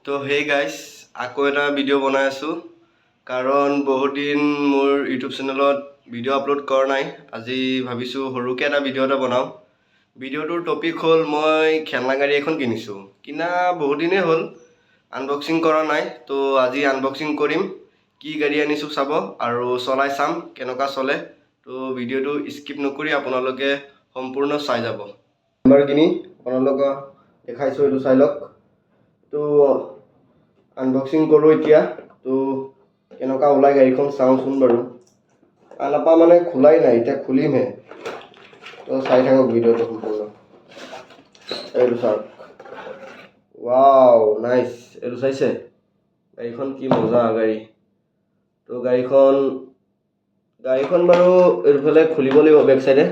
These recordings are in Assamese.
তো হেই গাইজ, আকৌ এটা ভিডিঅ' বনাই আছোঁ কাৰণ বহুত দিন মোৰ ইউটিউব চেনেলত ভিডিঅ' আপলোড কৰা নাই। আজি ভাবিছোঁ সৰুকৈ এটা ভিডিঅ' এটা বনাওঁ। ভিডিঅ'টোৰ টপিক হ'ল মই খেলনা গাড়ী এখন কিনিছোঁ। কিনা বহুত দিনেই হ'ল, আনবক্সিং কৰা নাই। তো আজি আনবক্সিং কৰিম, কি গাড়ী আনিছোঁ চাব আৰু চলাই চাম কেনেকুৱা চলে। তো ভিডিঅ'টো স্কিপ নকৰি আপোনালোকে সম্পূৰ্ণ চাই যাব। কিনি আপোনালোকক দেখাইছোঁ, এইটো চাই লওক। তো আনবক্সিং কৰোঁ এতিয়া। তো কেনেকুৱা ওলাই গাড়ীখন চাওঁচোন বাৰু। আনপা মানে খোলাই নাই, এতিয়া খুলিমহে। তো চাই থাকক ভিডিঅ'টো সম্পূৰ্ণ। এইটো চাওক, ৱাও নাইচ। এইটো চাইছে গাড়ীখন, কি মজা গাড়ী। তো গাড়ীখন বাৰু এইফালে খুলিব লাগিব, বেক চাইডে।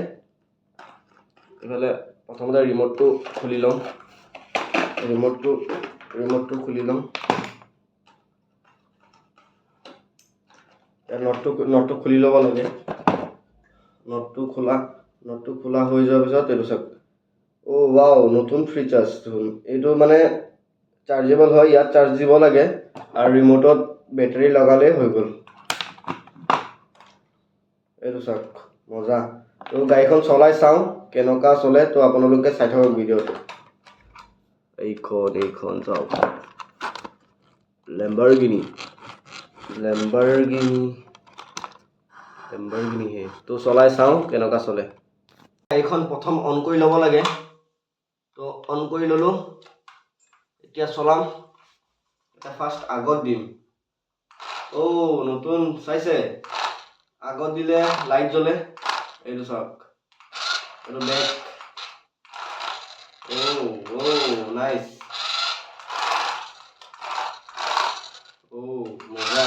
এইফালে প্ৰথমতে ৰিম'টটো খুলি লওঁ। ৰিম'টটো খুলি লওঁ। নটটো খুলি ল'ব লাগে। নটটো খোলা হৈ যোৱাৰ পিছত এইটো চাওক। অ' ৱাও, নতুন ফিচাৰ্ছ দেখোন। এইটো মানে চাৰ্জেবল হয়, ইয়াত চাৰ্জ দিব লাগে আৰু ৰিম'টত বেটাৰী লগালেই হৈ গ'ল। এইটো চাওক, মজা। তো গাড়ীখন চলাই চাওঁ কেনেকুৱা চলে। তো আপোনালোকে চাই থাকক ভিডিঅ'টো। এইখন চাওক, লেম্বৰগিনি হে। তো চলাই চাওঁ কেনেকুৱা চলে। গাড়ীখন প্ৰথম অন কৰি ল'ব লাগে। তো অন কৰি ল'লোঁ, এতিয়া চলাম। এতিয়া ফাৰ্ষ্ট আগত দিম। অ' নতুন চাইছে, আগত দিলে লাইট জ্বলে। এইটো চাওক, এইটো বেক। অ' নাইচ। মজা।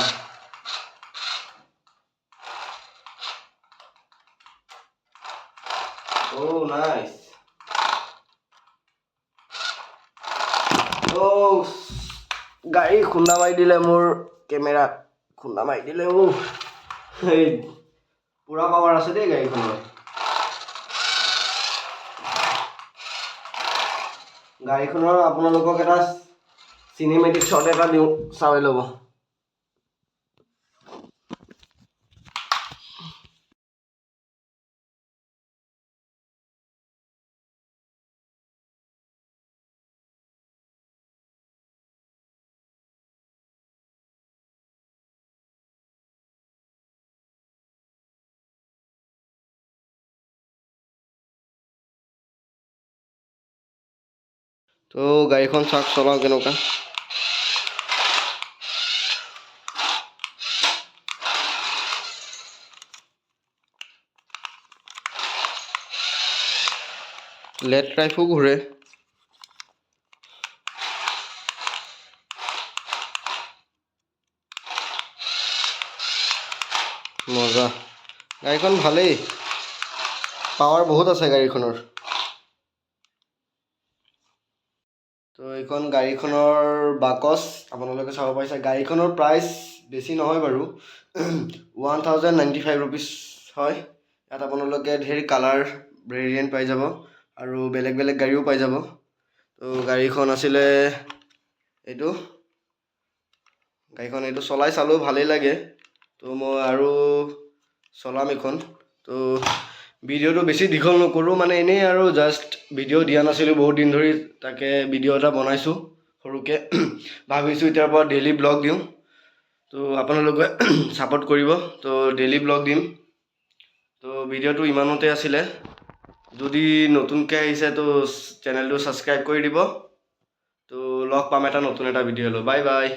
নাইচ। গাড়ী খুন্দা মাৰি দিলে, মোৰ কেমেৰাত খুন্দা মাৰি দিলে। এই পুৰা পাৱাৰ আছে দেই গাড়ীখনৰ। গাড়ীখনৰ আপোনালোকক এটা চিনেমেটিক শ্বট এটা দিওঁ, চাই ল'ব। তো গাড়ীখন চাওক, চলাওঁ কেনেকুৱা। লেট ড্ৰাইভো ঘূৰে। মজা, গাড়ীখন ভালেই, পাৱাৰ বহুত আছে গাড়ীখনৰ। তো এইখন গাড়ীখনৰ বাকচ আপোনালোকে চাব পাৰিছে। গাড়ীখনৰ প্ৰাইচ বেছি নহয় বাৰু, 1095 ৰুপিজ হয়। ইয়াত আপোনালোকে ধেৰ কালাৰ ভেৰিয়েণ্ট পাই যাব আৰু বেলেগ বেলেগ গাড়ীও পাই যাব। তো গাড়ীখন আছিলে এইটো চলাই চালোঁ, ভালেই লাগে। তো মই আৰু চলাম এইখন। তো ভিডিঅ'টো বেছি দীঘল নকৰোঁ, মানে এনেই আৰু জাষ্ট ভিডিঅ' দিয়া নাছিলোঁ বহুত দিন ধৰি, তাকে ভিডিঅ' এটা বনাইছোঁ সৰুকৈ। ভাবিছোঁ এতিয়াৰ পৰা ডেইলি ব্লগ দিওঁ। তো আপোনালোকে ছাপোৰ্ট কৰিব। তো ডেইলি ব্লগ দিম। তো ভিডিঅ'টো ইমানতে আছিলে। যদি নতুনকৈ আহিছে তো চেনেলটো ছাবস্ক্ৰাইব কৰি দিব। তো লগ পাম এটা নতুন এটা ভিডিঅ' লৈ। Bye bye.